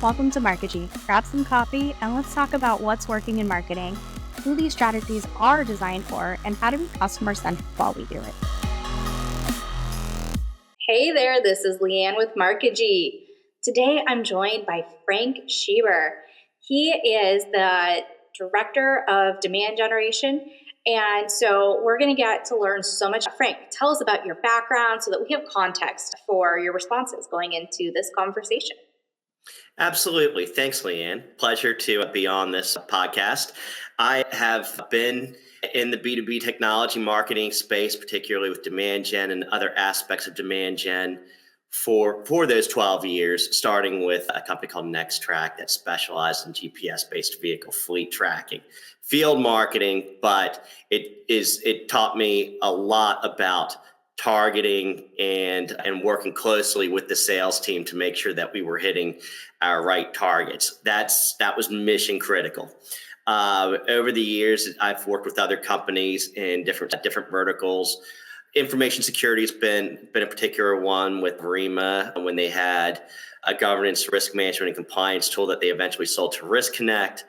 Welcome to Marketing. Grab some coffee and let's talk about what's working in marketing, who these strategies are designed for, and how to be customer-centric while we do it. Hey there, this is Leanne with Marketing. Today I'm joined by Frank Schieber. He is the Director of Demand Generation. And so we're going to get to learn so much. Frank, tell us about your background so that we have context for your responses going into this conversation. Absolutely. Thanks, Leanne. Pleasure to be on this podcast. I have been in the B2B technology marketing space, particularly with demand gen and other aspects of demand gen for those 12 years, starting with a company called NextTrack that specialized in GPS-based vehicle fleet tracking, field marketing, but it taught me a lot about targeting and working closely with the sales team to make sure that we were hitting our right targets. That was mission critical. Over the years, I've worked with other companies in different verticals. Information security has been a particular one with REMA when they had a governance, risk management, and compliance tool that they eventually sold to Risk Connect.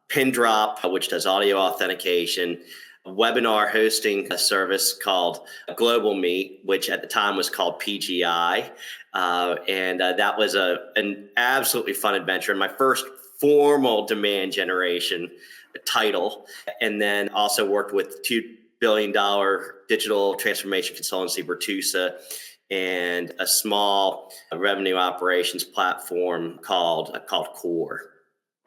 Pindrop, which does audio authentication. A webinar hosting a service called Global Meet, which at the time was called PGI. And that was an absolutely fun adventure. My first formal demand generation title. And then also worked with $2 billion digital transformation consultancy, Virtusa, and a small revenue operations platform called Core.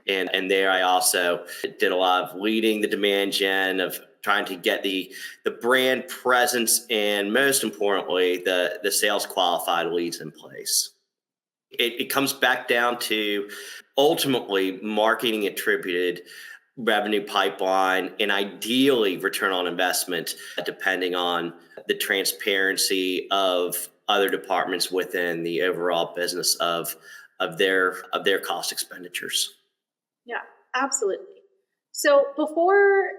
And there I also did a lot of leading the demand gen, of trying to get the brand presence, and most importantly, the sales qualified leads in place. It comes back down to ultimately marketing attributed revenue pipeline and ideally return on investment, depending on the transparency of other departments within the overall business of their cost expenditures. Yeah, absolutely. So before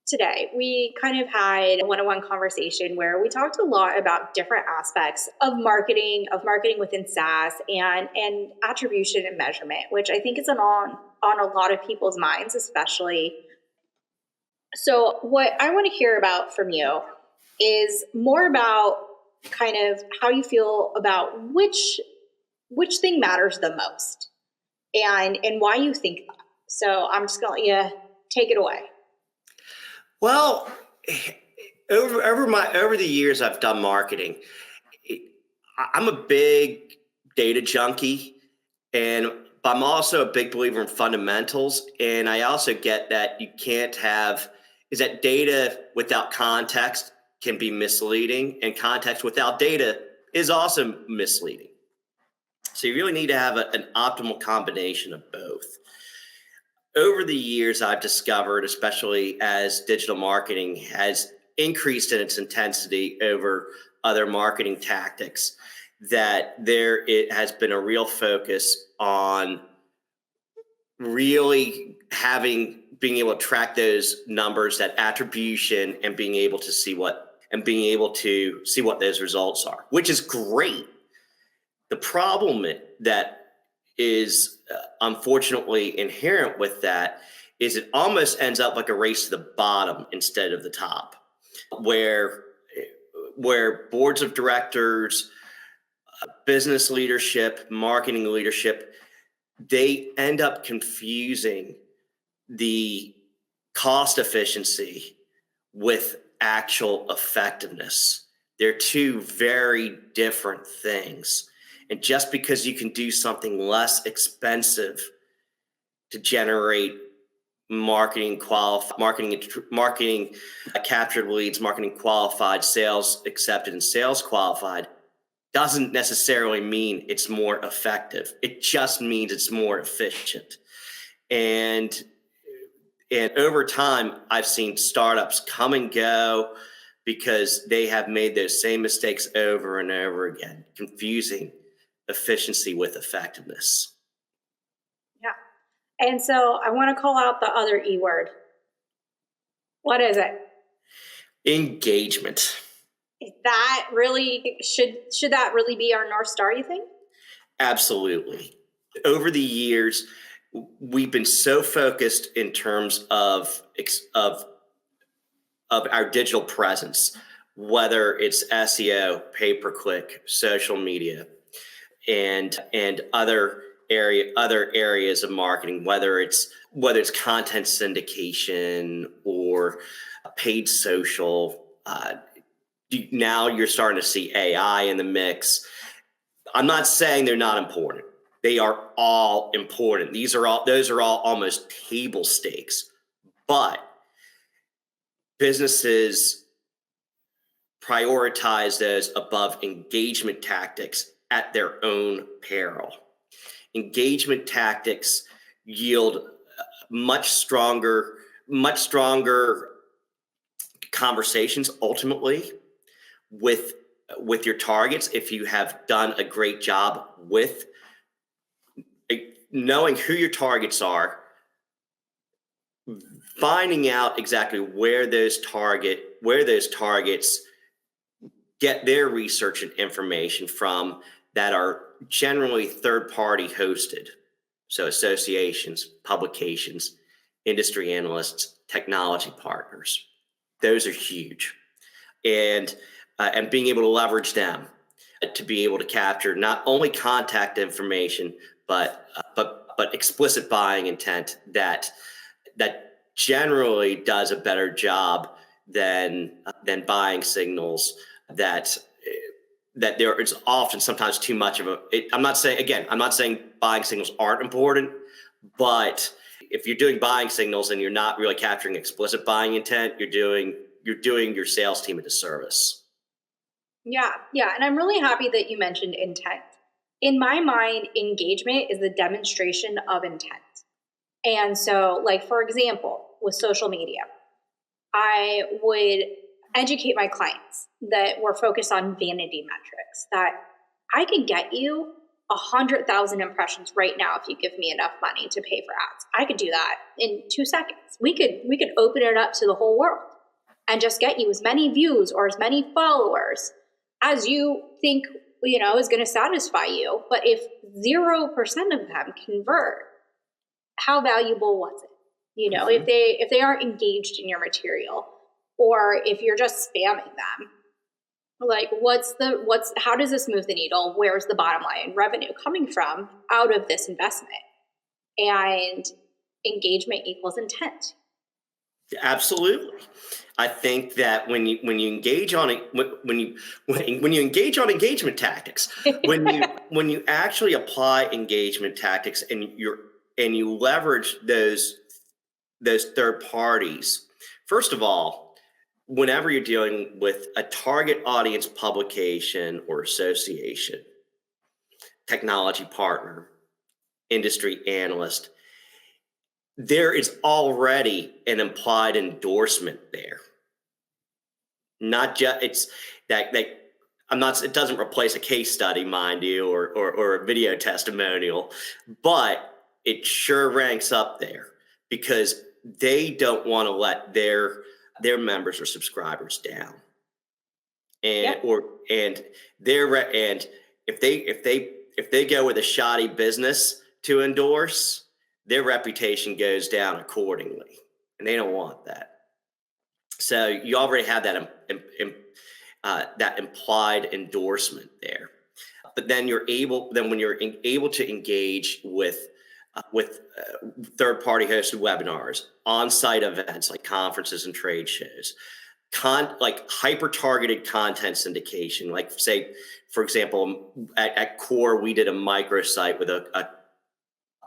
today, we kind of had a one-on-one conversation where we talked a lot about different aspects of marketing within SaaS and attribution and measurement, which I think is on a lot of people's minds, especially. So what I want to hear about from you is more about kind of how you feel about which thing matters the most and why you think that. So I'm just going to let you take it away. Well, over the years I've done marketing, I'm a big data junkie, but I'm also a big believer in fundamentals. And I also get that that data without context can be misleading, and context without data is also misleading. So you really need to have an optimal combination of both. Over the years, I've discovered, especially as digital marketing has increased in its intensity over other marketing tactics, that it has been a real focus on really being able to track those numbers, that attribution, and being able to see what those results are, which is great. The problem that is unfortunately inherent with that is it almost ends up like a race to the bottom instead of the top, where boards of directors, business leadership, marketing leadership, they end up confusing the cost efficiency with actual effectiveness. They're two very different things. And just because you can do something less expensive to generate marketing captured leads, marketing qualified, sales accepted, and sales qualified, doesn't necessarily mean it's more effective. It just means it's more efficient. And over time, I've seen startups come and go because they have made those same mistakes over and over again, confusing efficiency with effectiveness. Yeah. And so I want to call out the other E word. What is it? Engagement. Is that really should that really be our North Star, you think? Absolutely. over the years, we've been so focused in terms of our digital presence, whether it's SEO, pay-per-click, social media, and other areas of marketing, whether it's content syndication or paid social. Now you're starting to see AI in the mix. I'm not saying they're not important. They are all important. Those are all almost table stakes. But businesses prioritize those above engagement tactics at their own peril. Engagement tactics yield much stronger conversations ultimately with your targets if you have done a great job with knowing who your targets are, finding out exactly where those targets get their research and information from that are generally third-party hosted. So associations, publications, industry analysts, technology partners. Those are huge. And being able to leverage them to be able to capture not only contact information, but explicit buying intent that generally does a better job than buying signals that there is often sometimes too much of I'm not saying buying signals aren't important, but if you're doing buying signals and you're not really capturing explicit buying intent, you're doing your sales team a disservice. Yeah. And I'm really happy that you mentioned intent. In my mind, engagement is the demonstration of intent. And so, like, for example, with social media, I would educate my clients that we're focused on vanity metrics, that I could get you 100,000 impressions right now if you give me enough money to pay for ads. I could do that in 2 seconds. We could open it up to the whole world and just get you as many views or as many followers as you think, is going to satisfy you. But if 0% of them convert, how valuable was it? Mm-hmm. If they aren't engaged in your material, or if you're just spamming them, like how does this move the needle? Where's the bottom line revenue coming from out of this investment? And engagement equals intent. Absolutely. I think that when you engage on it, when you engage on engagement tactics, when you actually apply engagement tactics and you leverage those third parties, first of all, whenever you're dealing with a target audience publication or association, technology partner, industry analyst, there is already an implied endorsement there. Not just it doesn't replace a case study, mind you, or a video testimonial, but it sure ranks up there because they don't want to let their members or subscribers down. And if they go with a shoddy business to endorse, their reputation goes down accordingly, and they don't want that. So you already have that implied endorsement there. But then when you're able to engage with third-party hosted webinars, on-site events like conferences and trade shows, like hyper-targeted content syndication, like say, for example, at Core, we did a microsite with a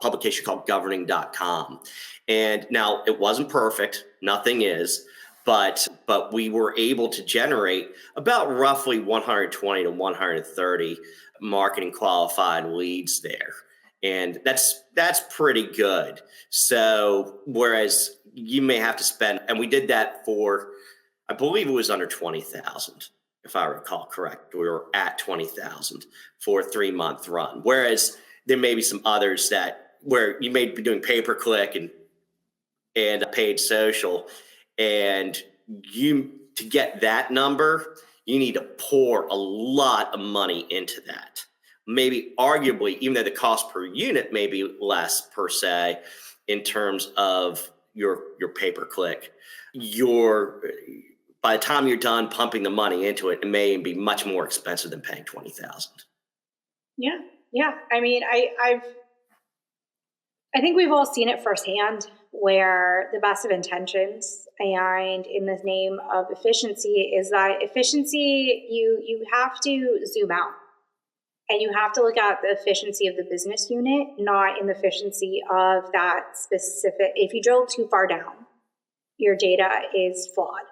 publication called governing.com. And now it wasn't perfect, nothing is, but we were able to generate about roughly 120 to 130 marketing qualified leads there. And that's pretty good. So whereas you may have to spend, and we did that for, I believe it was under 20,000, if I recall correct. We were at 20,000 for a 3-month run. Whereas there may be some others where you may be doing pay-per-click and paid social, and to get that number, you need to pour a lot of money into that. maybe arguably, even though the cost per unit may be less per se, in terms of your pay-per-click, by the time you're done pumping the money into it, it may be much more expensive than paying 20,000. Yeah, yeah. I mean, I think we've all seen it firsthand where the best of intentions and in the name of efficiency is that efficiency, you have to zoom out and you have to look at the efficiency of the business unit, not in the efficiency of that specific. If you drill too far down, your data is flawed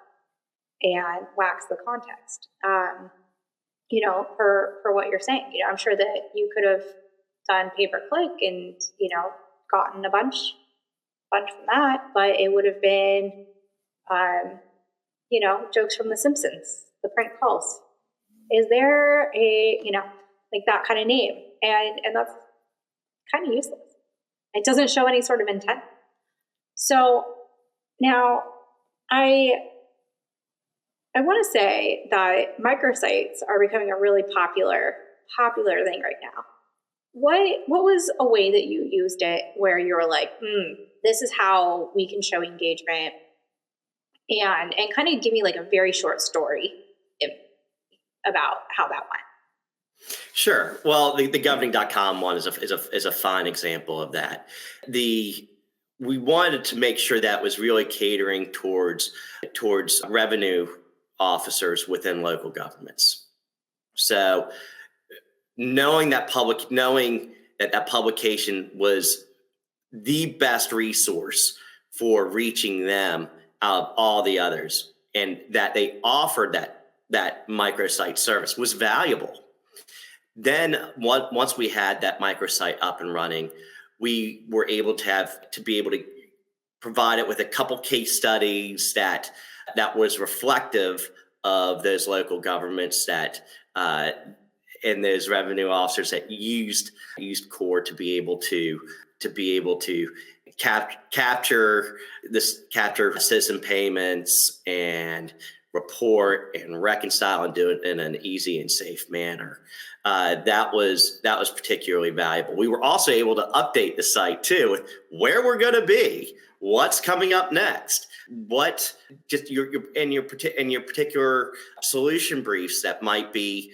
and lacks the context. For what you're saying, I'm sure that you could have done pay-per-click and, gotten a bunch from that, but it would have been, jokes from The Simpsons, the prank calls. Is there a, like that kind of name? And that's kind of useless. It doesn't show any sort of intent. So now I want to say that microsites are becoming a really popular thing right now. What was a way that you used it where you were like, this is how we can show engagement, and kind of give me like a very short story about how that went? Sure. Well, the governing.com one is a fine example of that. We wanted to make sure that was really catering towards revenue officers within local governments. So knowing that publication was the best resource for reaching them out of all the others, and that they offered that microsite service was valuable. Then once we had that microsite up and running, we were able to be able to provide it with a couple case studies that was reflective of those local governments and those revenue officers that used core to be able to capture citizen payments and report and reconcile and do it in an easy and safe manner. That was particularly valuable. We were also able to update the site too with where we're going to be, what's coming up next, what just your particular solution briefs that might be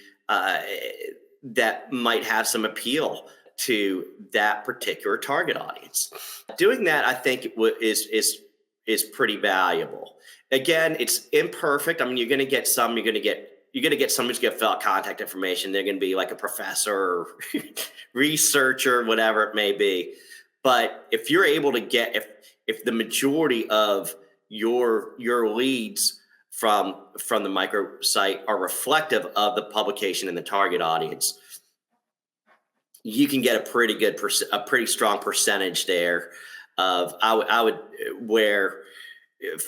that might have some appeal to that particular target audience. Doing that, I think, is pretty valuable. Again, it's imperfect. I mean, you're going to get somebody who's going to fill out contact information. They're going to be like a professor or researcher, whatever it may be. But if you're able to if the majority of your leads from the microsite are reflective of the publication and the target audience, you can get a pretty strong percentage there of I would where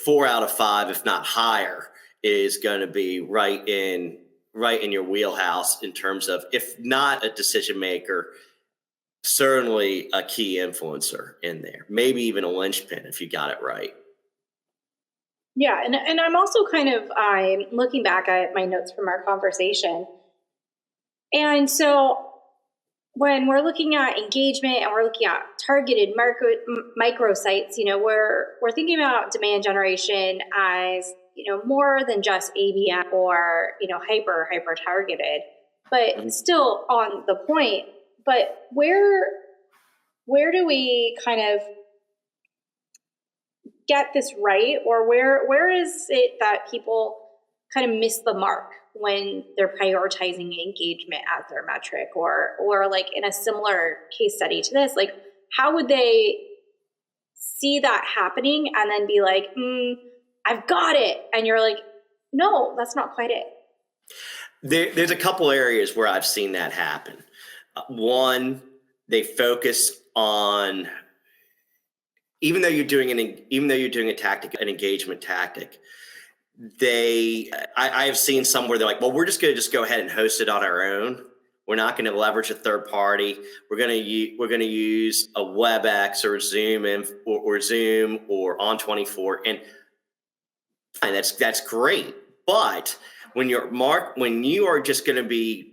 4 out of 5, if not higher, is going to be right in your wheelhouse in terms of, if not a decision maker, certainly a key influencer in there, maybe even a linchpin if you got it right. Yeah, and I'm also I'm looking back at my notes from our conversation. And so when we're looking at engagement and we're looking at targeted microsites, we're thinking about demand generation as, more than just ABM or, hyper targeted, but still on the point. But where do we kind of get this right, or where is it that people kind of miss the mark when they're prioritizing engagement as their metric, or like in a similar case study to this, like how would they see that happening and then be like, I've got it, and you're like, no, that's not quite it? There's a couple areas where I've seen that happen. One, they focus on, even though you're doing a tactic, an engagement tactic, I have seen some where they're like, well, we're just going to go ahead and host it on our own. We're not going to leverage a third party. We're going to use a WebEx or Zoom or Zoom or On24, and that's great. But when you are just going to be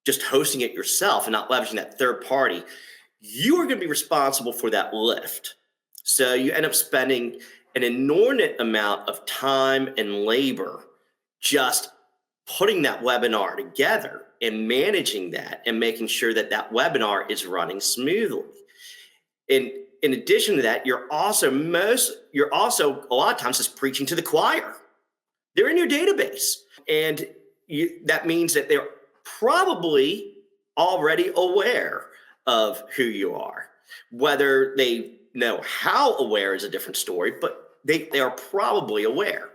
just hosting it yourself and not leveraging that third party, you are going to be responsible for that lift. So you end up spending an inordinate amount of time and labor just putting that webinar together and managing that and making sure that that webinar is running smoothly. And in addition to that, you're also a lot of times just preaching to the choir. They're in your database, and that means that they're probably already aware of who you are. Whether they know how aware is a different story, but they are probably aware.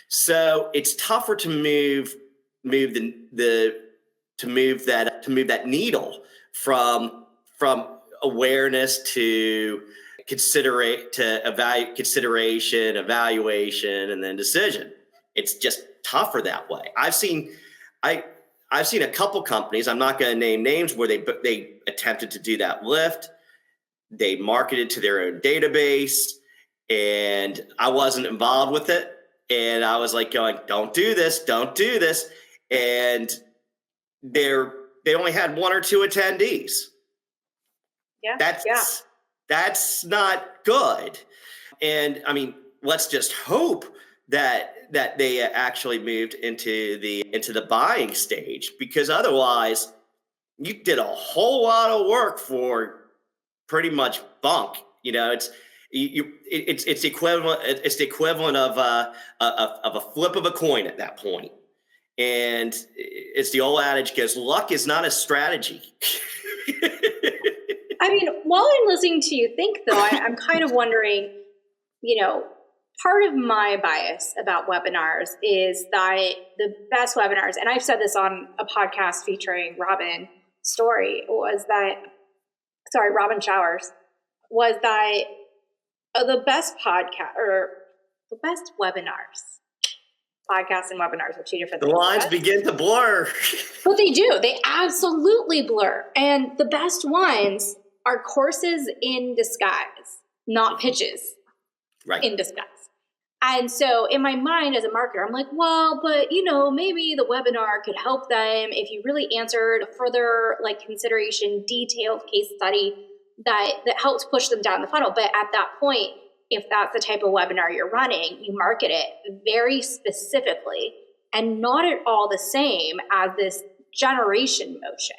So it's tougher to move that needle from awareness to consideration, evaluation, and then decision. It's just tougher that way. I've seen a couple companies, I'm not going to name names, where they attempted to do that lift. They marketed to their own database, and I wasn't involved with it. And I was like going, don't do this. And they only had 1 or 2 attendees. That's not good. And I mean, let's just hope that they actually moved into the buying stage, because otherwise you did a whole lot of work for pretty much bunk. It's the equivalent of a flip of a coin at that point. And it's the old adage goes, luck is not a strategy. I mean, while I'm listening to you think, though, I'm kind of wondering, part of my bias about webinars is that the best webinars, and I've said this on a podcast featuring Robin Showers, was that the best podcast or the best webinars. Podcasts and webinars are 2 different things. The lines begin to blur. But they do. They absolutely blur. And the best ones are courses in disguise, not pitches in disguise. And so in my mind as a marketer, I'm like, well, but maybe the webinar could help them if you really answered further consideration, detailed case study that helps push them down the funnel. But at that point, if that's the type of webinar you're running, you market it very specifically and not at all the same as this generation motion,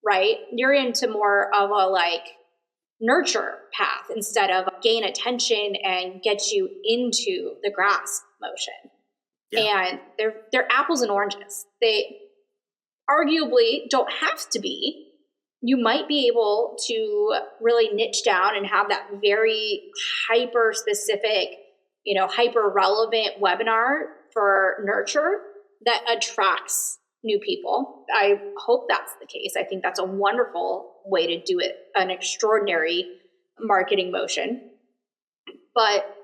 right? You're into more of a nurture path instead of gain attention and get you into the grasp motion. Yeah. And they're apples and oranges. They arguably don't have to be. You might be able to really niche down and have that very hyper specific, hyper relevant webinar for nurture that attracts new people. I hope that's the case. I think that's a wonderful way to do it, an extraordinary marketing motion. But,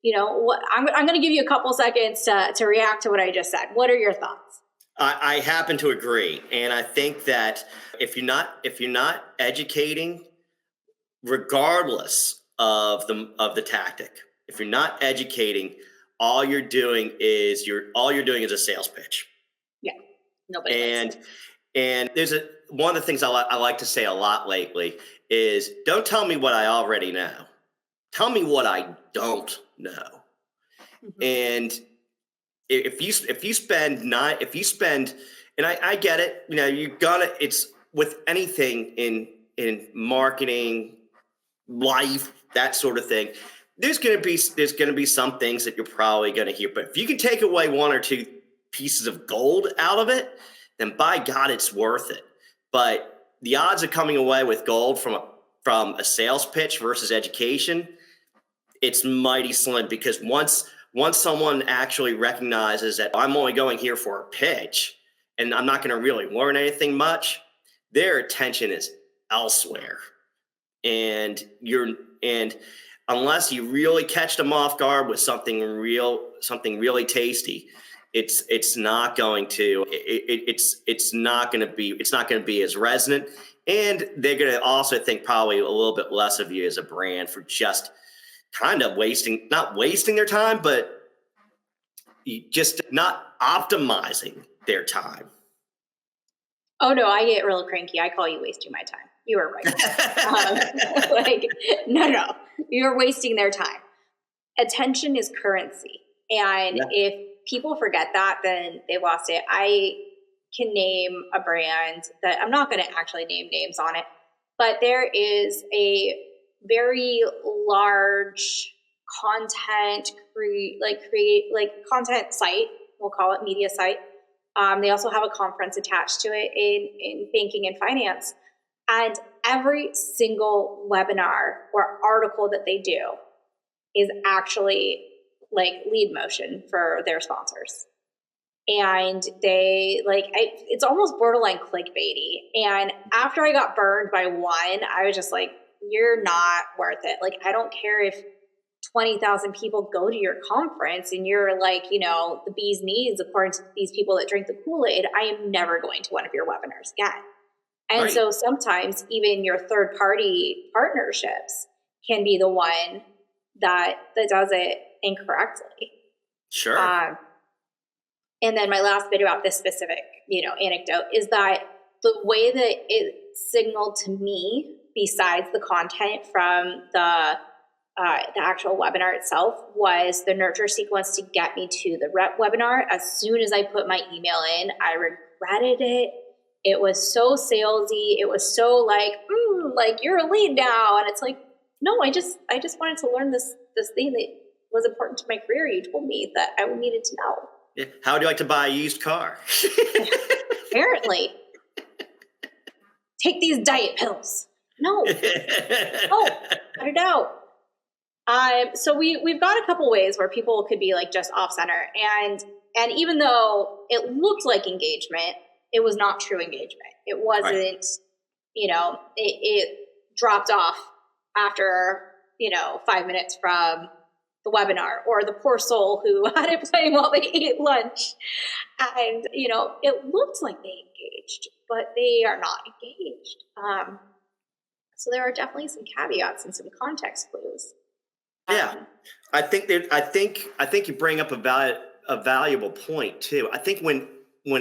I'm going to give you a couple seconds to react to what I just said. What are your thoughts? I happen to agree, and I think that if you're not educating, regardless of the tactic, if you're not educating, all you're doing is a sales pitch. Yeah, nobody. And there's one of the things I like to say a lot lately is, don't tell me what I already know. Tell me what I don't know. Mm-hmm. And if you spend, and I get it, it's with anything in marketing, life, that sort of thing. There's going to be some things that you're probably going to hear, but if you can take away 1 or 2 pieces of gold out of it, then by God, it's worth it. But the odds of coming away with gold from a sales pitch versus education, it's mighty slim, because once someone actually recognizes that I'm only going here for a pitch and I'm not going to really learn anything much, their attention is elsewhere. And unless you really catch them off guard with something really tasty, it's not going to be as resonant, and they're going to also think probably a little bit less of you as a brand for just kind of not wasting their time, but just not optimizing their time. Oh no, I get real cranky. I call you wasting my time. You are right. No, you're wasting their time. Attention is currency. And if people forget that, then they've lost it. I can name a brand that I'm not going to actually name names on it, but there is a very large content content site. We'll call it media site. They also have a conference attached to it in banking and finance. And every single webinar or article that they do is actually like lead motion for their sponsors. And they it's almost borderline clickbaity. And after I got burned by one, I was just like, you're not worth it. Like, I don't care if 20,000 people go to your conference and you're like, the bee's knees, according to these people that drink the Kool-Aid. I am never going to one of your webinars again. And so sometimes even your third party partnerships can be the one that does it incorrectly. Sure. And then my last bit about this specific, anecdote is that the way that it signaled to me, besides the content from the actual webinar itself, was the nurture sequence to get me to the rep webinar. As soon as I put my email in, I regretted it. It was so salesy. It was so like you're a lead now. And it's like, no, I just wanted to learn this thing that was important to my career. You told me that I needed to know. Yeah. How would you like to buy a used car? Apparently. Take these diet pills. No. Cut it out. So we've got a couple ways where people could be like just off center. And even though it looked like engagement, it was not true engagement. It wasn't, it dropped off after, 5 minutes from the webinar, or the poor soul who had it playing while they ate lunch. And, it looked like they engaged, but they are not engaged. So there are definitely some caveats and some context clues. Yeah, I think you bring up a valuable point too. I think when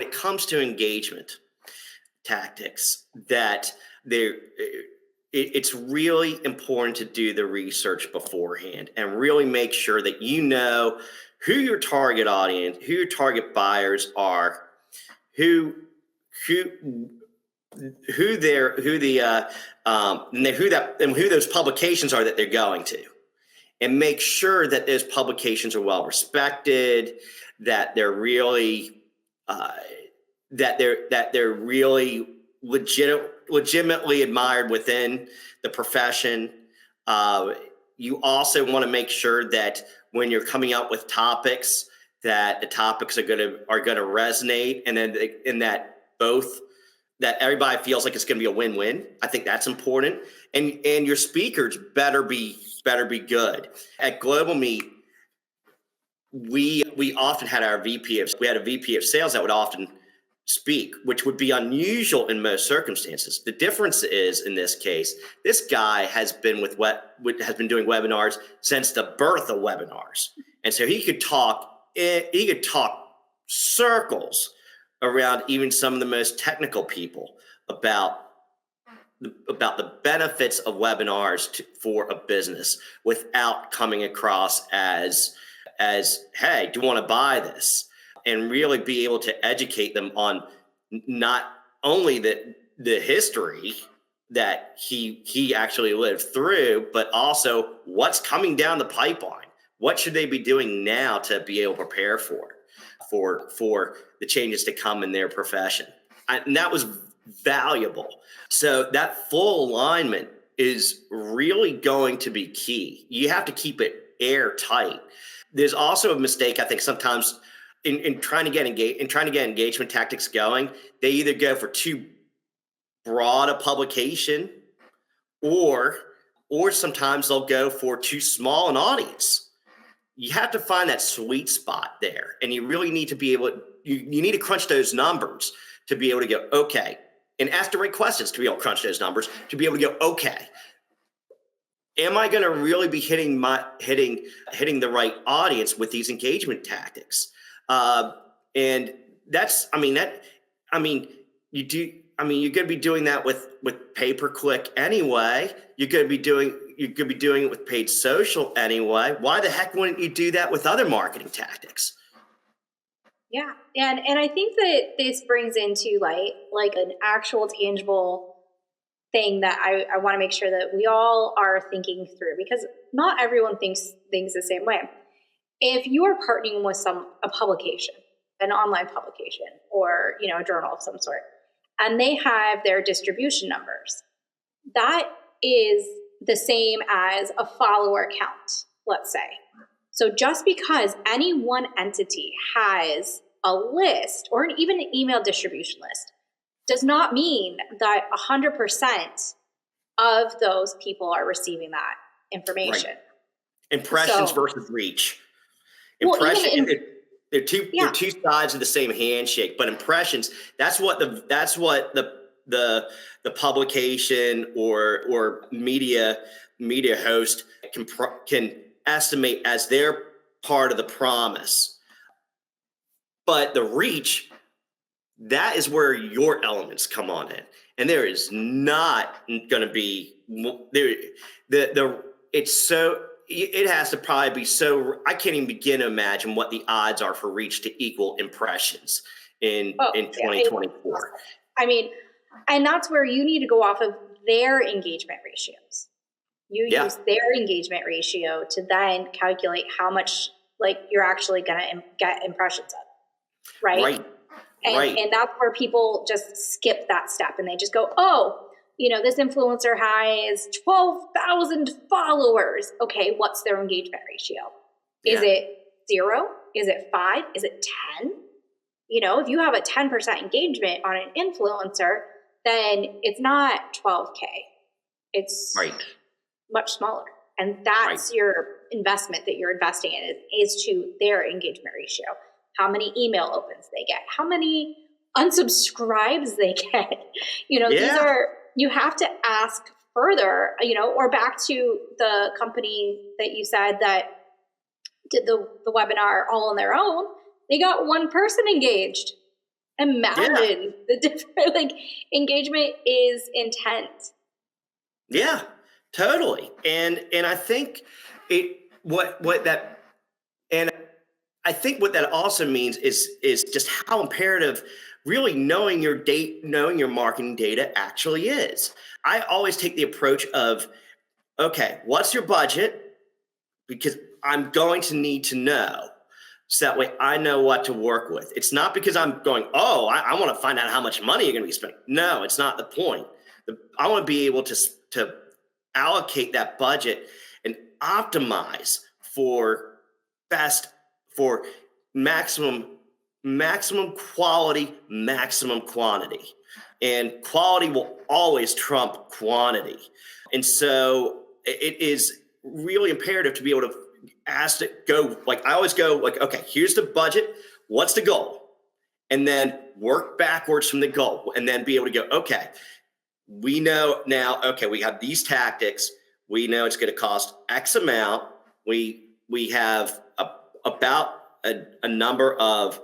it comes to engagement tactics, that it's really important to do the research beforehand and really make sure that you know who your target audience, who your target buyers are, who those publications are that they're going to. And make sure that those publications are well respected, that they're really legitimately admired within the profession. You also want to make sure that when you're coming up with topics, that the topics are going to resonate, and that everybody feels like it's going to be a win-win. I think that's important, and your speakers better be good. At Global Meet, we often had a VP of sales that would often speak, which would be unusual in most circumstances. The difference is, in this case, this guy has been doing webinars since the birth of webinars, and so he could talk circles around even some of the most technical people about the benefits of webinars for a business, without coming across as hey, do you want to buy this? And really be able to educate them on not only the history that he actually lived through, but also what's coming down the pipeline. What should they be doing now to be able to prepare for the changes to come in their profession? And that was valuable. So that full alignment is really going to be key. You have to keep it airtight. There's also a mistake, I think, sometimes in trying to get engagement tactics going. They either go for too broad a publication, or sometimes they'll go for too small an audience. You have to find that sweet spot there, and you really need to be able to, you need to crunch those numbers to be able to go, okay, and ask the right questions to be able to crunch those numbers, to be able to go, okay, am I going to really be hitting the right audience with these engagement tactics? And you you're going to be doing that with pay per click anyway. You're going to be doing it with paid social anyway. Why the heck wouldn't you do that with other marketing tactics? Yeah. And I think that this brings into like an actual tangible thing that I want to make sure that we all are thinking through, because not everyone thinks things the same way. If you are partnering with a publication, an online publication, or a journal of some sort, and they have their distribution numbers, that is the same as a follower count, let's say. So just because any one entity has a list or even an email distribution list does not mean that 100% of those people are receiving that information. Right. Impressions versus reach. Well, they're two sides of the same handshake, but impressions, that's what the publication or media host can estimate as their part of the promise. But the reach, that is where your elements come on in. And there is not going to be it has to probably be so, I can't even begin to imagine what the odds are for reach to equal impressions in 2024. And that's where you need to go off of their engagement ratios. You use their engagement ratio to then calculate how much you're actually going to get impressions of. Right. And that's where people just skip that step and they just go, this influencer has 12,000 followers. Okay, what's their engagement ratio? Is it 0? Is it 5? Is it 10? If you have a 10% engagement on an influencer, then it's not 12K. It's much smaller. And that's your investment that you're investing in is to their engagement ratio. How many email opens they get, how many unsubscribes they get. These are, you have to ask further, or back to the company that you said that did the webinar all on their own. They got one person engaged. Imagine the different, engagement is intent. Yeah, totally. And I think I think what that also means is just how imperative really knowing your marketing data actually is. I always take the approach of, okay, what's your budget? Because I'm going to need to know. So that way I know what to work with. It's not because I'm going, I want to find out how much money you're going to be spending. No, it's not the point. I want to be able to allocate that budget and optimize for maximum quality, maximum quantity. And quality will always trump quantity. And so it is really imperative to be able to ask it, I always go okay, here's the budget. What's the goal? And then work backwards from the goal and then be able to go, okay, we know now, okay, we have these tactics. We know it's going to cost X amount. We have about a number of,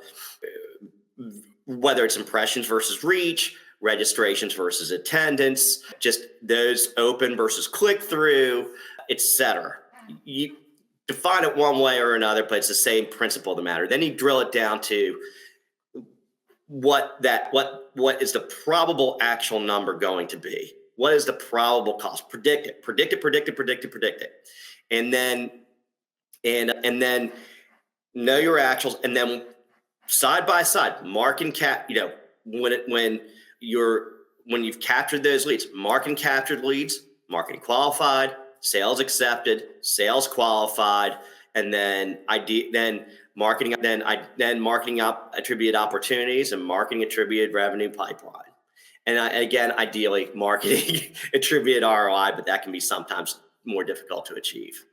whether it's impressions versus reach, registrations versus attendance, just those open versus click through, etc. You define it one way or another, but it's the same principle of the matter. Then you drill it down to what is the probable actual number going to be? What is the probable cost? Predict it. And then know your actuals, and then side by side, mark and cap, when you've captured those leads, mark and captured leads, marketing qualified, sales accepted, sales qualified, and then marketing attributed opportunities and marketing attributed revenue pipeline. And again, ideally marketing attributed ROI, but that can be sometimes more difficult to achieve.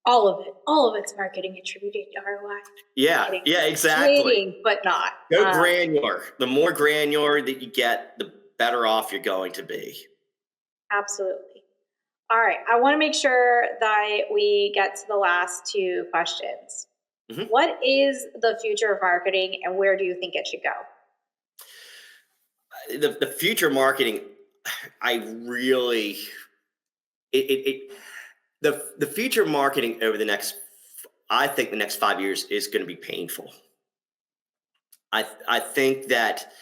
All of it's marketing attributed ROI. Yeah, exactly. Kidding, but not. Go granular. The more granular that you get, the better off you're going to be. Absolutely. All right. I want to make sure that we get to the last two questions. Mm-hmm. What is the future of marketing and where do you think it should go? the future marketing, I really the future marketing over the next, I think the next 5 years is going to be painful. I think that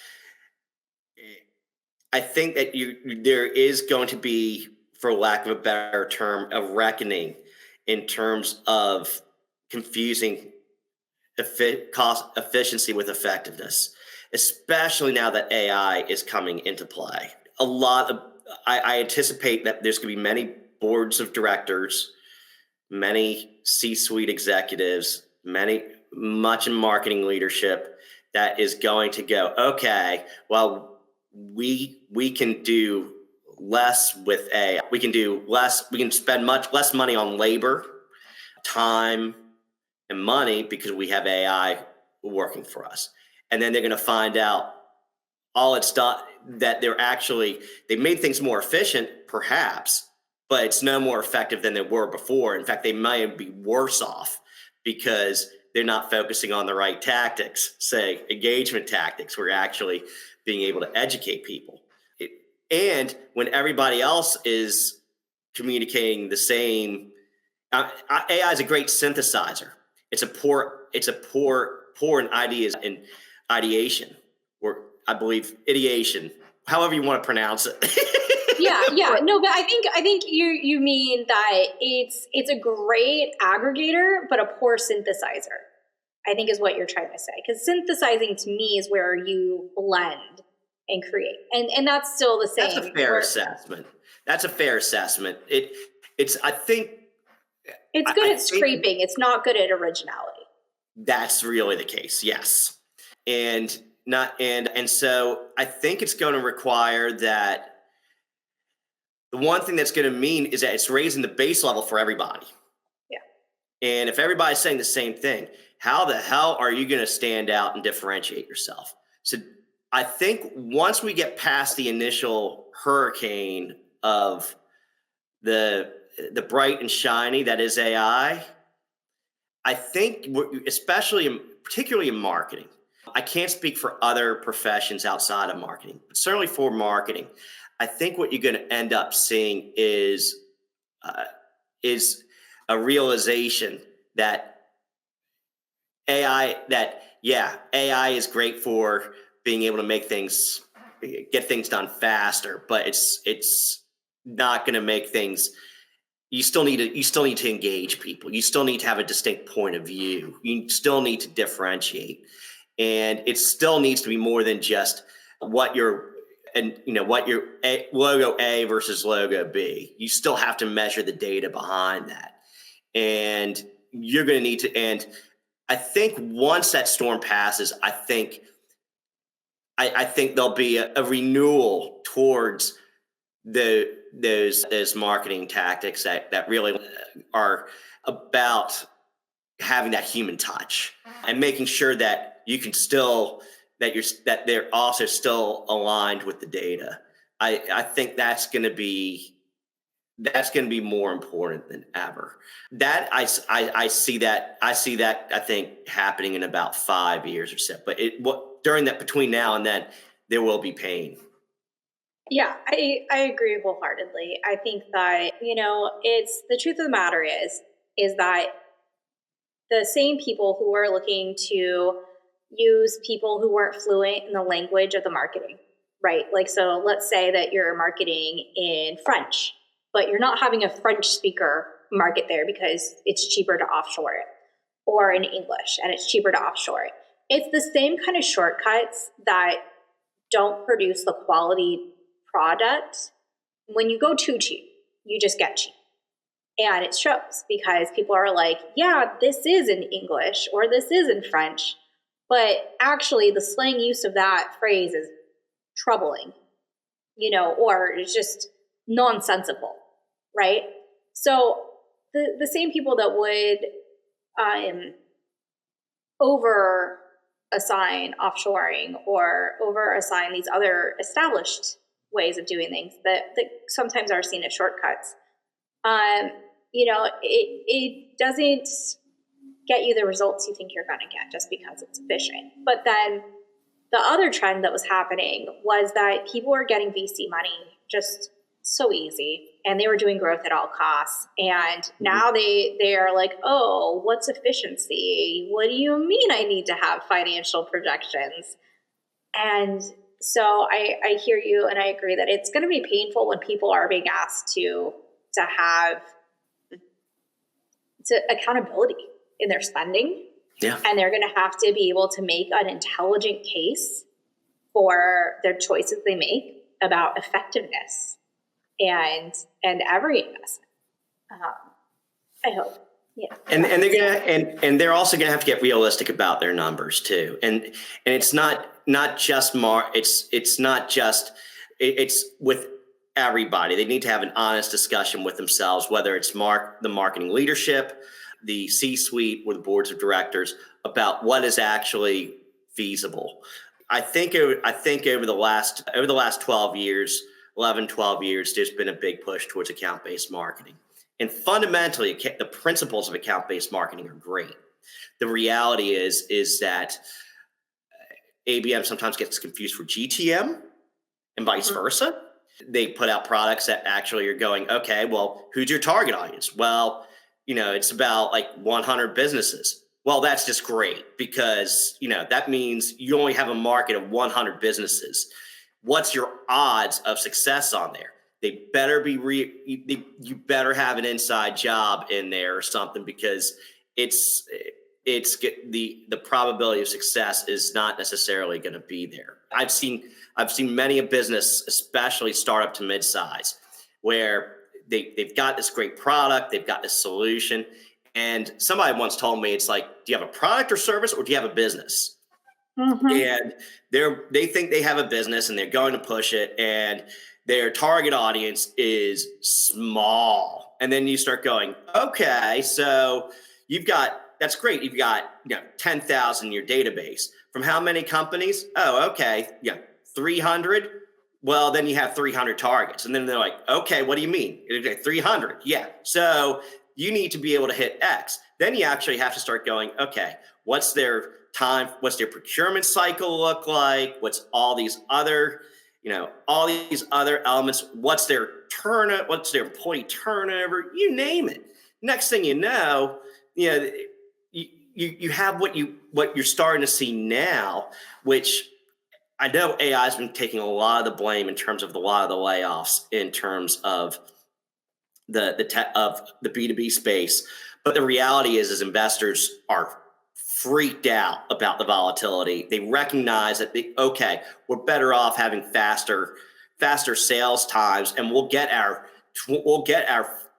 there is going to be, for lack of a better term, a reckoning in terms of confusing cost efficiency with effectiveness, especially now that AI is coming into play. I anticipate that there's going to be many boards of directors, many C-suite executives, much in marketing leadership that is going to go, okay, well, we can do less with AI. We can spend much less money on labor, time, and money because we have AI working for us. And then they're going to find out all it's done, that they made things more efficient, perhaps, but it's no more effective than they were before. In fact, they might be worse off because they're not focusing on the right tactics, say engagement tactics. We're actually being able to educate people. And when everybody else is communicating the same, AI is a great synthesizer. It's a poor in ideas and ideation, or I believe ideation, however you want to pronounce it. Yeah. No, but I think you mean that it's a great aggregator, but a poor synthesizer, I think is what you're trying to say. Because synthesizing to me is where you blend and create. And that's still the same. That's a fair assessment. That's a fair assessment. I think it's good at scraping. It's not good at originality. That's really the case, yes. And so I think it's going to require that. The one thing that's going to mean is that it's raising the base level for everybody. Yeah. And if everybody's saying the same thing, how the hell are you going to stand out and differentiate yourself? So I think once we get past the initial hurricane of the bright and shiny that is AI, I think, particularly in marketing, I can't speak for other professions outside of marketing, but certainly for marketing, I think what you're going to end up seeing is a realization that AI is great for being able to get things done faster, but it's not going to make things. You still need to engage people. You still need to have a distinct point of view. You still need to differentiate, and it still needs to be more than just what your logo A versus logo B. You still have to measure the data behind that, and you're going to need to. And I think once that storm passes, I think there'll be a renewal towards those marketing tactics that really are about having that human touch and making sure that you can still that they're also still aligned with the data. I think that's going to be more important than ever. That I see that I think happening in about 5 years or so. But during that, between now and then, there will be pain. Yeah, I agree wholeheartedly. I think that, it's the truth of the matter is that the same people who are looking to use people who weren't fluent in the language of the marketing, right? Like, so let's say that you're marketing in French, but you're not having a French speaker market there because it's cheaper to offshore it, or in English and it's cheaper to offshore it. It's the same kind of shortcuts that don't produce the quality product. When you go too cheap, you just get cheap. And it shows because people are like, yeah, this is in English or this is in French, but actually the slang use of that phrase is troubling, or it's just nonsensical, right? So the same people that would over assign offshoring or over assign these other established ways of doing things that sometimes are seen as shortcuts, it doesn't get you the results you think you're going to get just because it's efficient. But then the other trend that was happening was that people were getting VC money just so easy, and they were doing growth at all costs. And now they are like, oh, what's efficiency? What do you mean I need to have financial projections? And so I hear you, and I agree that it's going to be painful when people are being asked to have accountability in their spending. Yeah. And they're going to have to be able to make an intelligent case for their choices they make about effectiveness and every investment. I hope. Yeah. And they're also gonna have to get realistic about their numbers too. And it's not just it's with everybody. They need to have an honest discussion with themselves, whether it's the marketing leadership, the C-suite, or the boards of directors, about what is actually feasible. I think over the last 12 years, there's been a big push towards account-based marketing. And fundamentally, the principles of account-based marketing are great. The reality is that ABM sometimes gets confused for GTM and vice versa. They put out products that actually are going, okay, well, who's your target audience? Well, it's about like 100 businesses. Well, that's just great because, that means you only have a market of 100 businesses. What's your odds of success on there? They better be you better have an inside job in there or something, because the probability of success is not necessarily going to be there. I've seen many a business, especially startup to mid-size, where they've got this great product, they've got this solution, and somebody once told me, it's like, do you have a product or service, or do you have a business? And they think they have a business and they're going to push it, and their target audience is small. And then you start going, okay, so that's great. You've got 10,000 in your database. From how many companies? Oh, okay, 300. Well, then you have 300 targets. And then they're like, okay, what do you mean? 300. Yeah. So you need to be able to hit X. Then you actually have to start going, okay, what's their time? What's their procurement cycle look like? What's all these other elements? What's their what's their employee turnover? You name it. Next thing you know, you have what you're starting to see now, which I know AI has been taking a lot of the blame in terms of a lot of the layoffs in terms of the B2B space. But the reality is investors are freaked out about the volatility. They recognize that we're better off having faster sales times, and we'll get our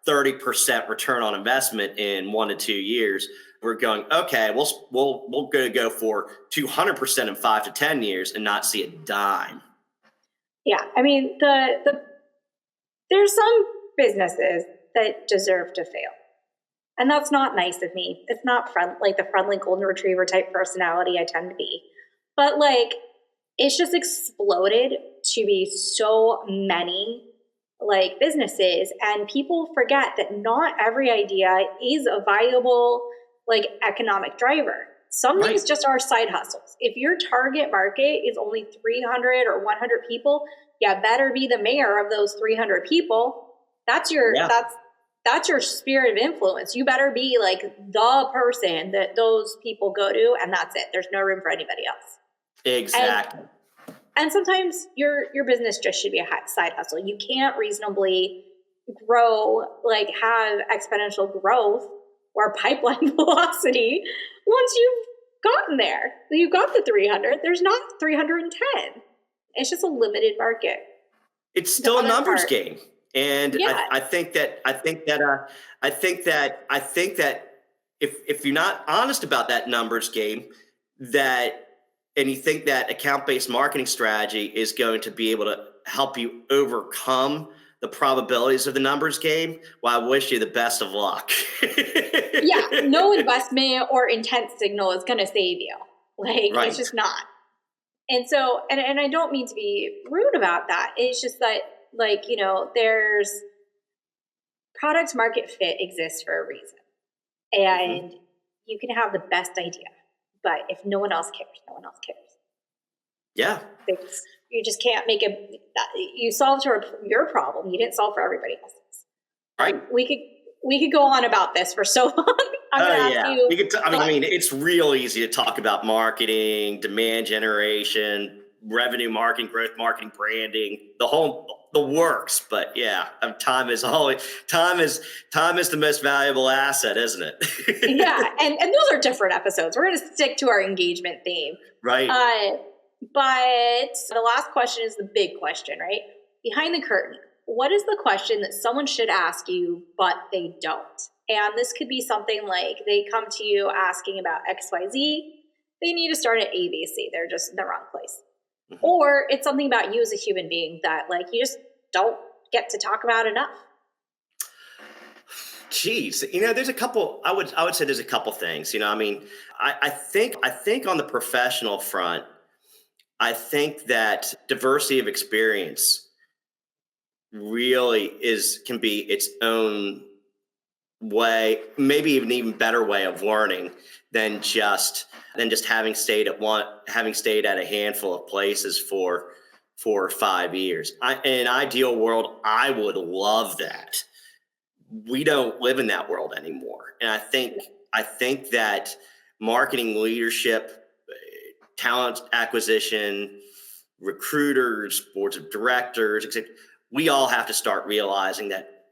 30% return on investment in 1 to 2 years. We're going, okay, we'll go for 200% in 5 to 10 years and not see a dime. Yeah, I mean, there's some businesses that deserve to fail. And that's not nice of me. It's not like the friendly golden retriever type personality I tend to be. But it's just exploded to be so many businesses, and people forget that not every idea is a viable economic driver. Some things just are side hustles. If your target market is only 300 or 100 people, you better be the mayor of those 300 people. That's your sphere of influence. You better be the person that those people go to, and that's it. There's no room for anybody else. Exactly. And sometimes your business just should be a side hustle. You can't reasonably grow, have exponential growth or pipeline velocity once you've gotten there. You've got the 300. There's not 310. It's just a limited market. It's still a numbers game. And I think that if you're not honest about that numbers game, and you think that account-based marketing strategy is going to be able to help you overcome the probabilities of the numbers game, well, I wish you the best of luck. Yeah, no investment or intent signal is going to save you. It's just not. And so, and I don't mean to be rude about that. It's just that, there's product market fit exists for a reason. And you can have the best idea, but if no one else cares, no one else cares. Yeah. You just can't make it. You solved your problem. You didn't solve for everybody else's. Right. And we could go on about this for so long. I'm going to ask Yeah. you. We could. I mean, it's real easy to talk about marketing, demand generation, revenue marketing, growth marketing, branding, the works. But yeah, time is the most valuable asset, isn't it? Yeah, and those are different episodes. We're going to stick to our engagement theme. Right. But the last question is the big question, right? Behind the curtain, what is the question that someone should ask you, but they don't? And this could be something like they come to you asking about XYZ. They need to start at ABC. They're just in the wrong place. Mm-hmm. Or it's something about you as a human being that like you just don't get to talk about enough. Geez, there's a couple. I would say there's a couple things. I mean, I think on the professional front, I think that diversity of experience really can be its own way, maybe even better way of learning than just having stayed at a handful of places for 4 or 5 years. In an ideal world, I would love that. We don't live in that world anymore. And I think that marketing leadership, talent acquisition, recruiters, boards of directors, we all have to start realizing that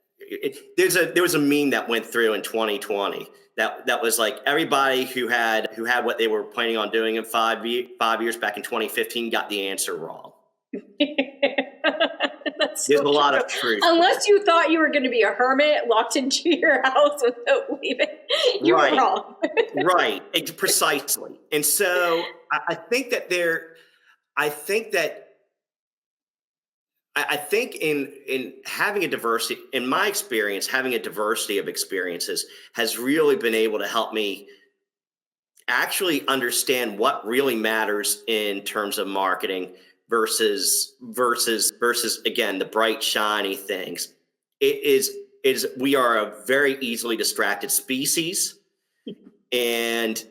there was a meme that went through in 2020 that was like everybody who had what they were planning on doing in 5 years back in 2015 got the answer wrong. That's There's so a lot true. of truth. Unless you thought you were going to be a hermit locked into your house without leaving, you were wrong. Right, precisely. And so I think in having a diversity, in my experience, having a diversity of experiences has really been able to help me actually understand what really matters in terms of marketing versus again the bright shiny things. We are a very easily distracted species, and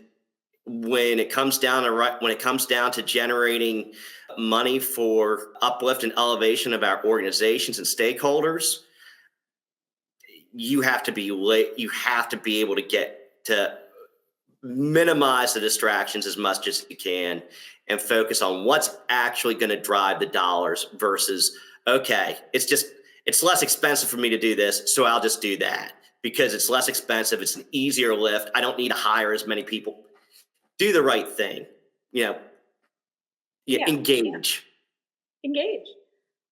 when it comes down to generating money for uplift and elevation of our organizations and stakeholders, you have to be able to get to minimize the distractions as much as you can and focus on what's actually going to drive the dollars versus, okay, it's less expensive for me to do this, so I'll just do that because it's less expensive. It's an easier lift. I don't need to hire as many people. Do the right thing. Engage. Engage.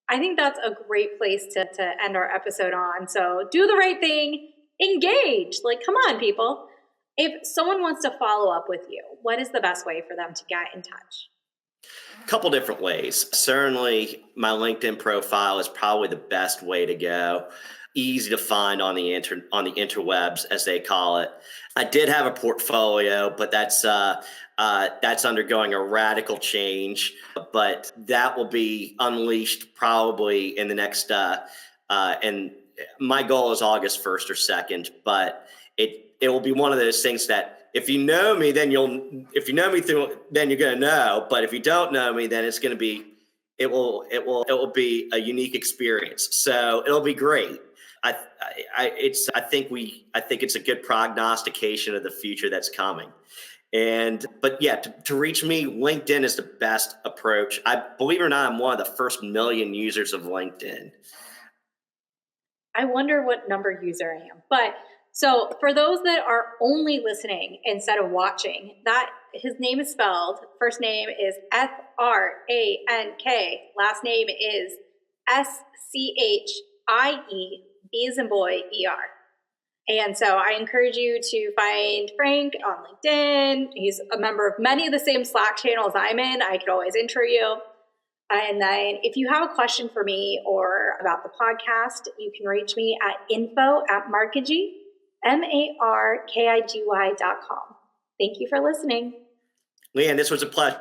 I think that's a great place to end our episode on. So do the right thing, engage. Like, come on, people. If someone wants to follow up with you, what is the best way for them to get in touch? A couple different ways. Certainly, my LinkedIn profile is probably the best way to go. Easy to find on the interwebs, as they call it. I did have a portfolio, but that's undergoing a radical change. But that will be unleashed probably in the next. And my goal is August 1st or 2nd, but it will be one of those things that if you know me, then then you're going to know. But if you don't know me, then it will be a unique experience. So it'll be great. I think it's a good prognostication of the future that's coming. But yeah, to reach me, LinkedIn is the best approach. Believe it or not, I'm one of the first million users of LinkedIn. I wonder what number user I am. But so for those that are only listening instead of watching, that his name is spelled, first name is Frank, last name is Schie, B as in boy, ER. And so I encourage you to find Frank on LinkedIn. He's a member of many of the same Slack channels I'm in. I could always intro you. And then if you have a question for me or about the podcast, you can reach me at info@markigy, markigy.com. Thank you for listening. Leanne, this was a pleasure.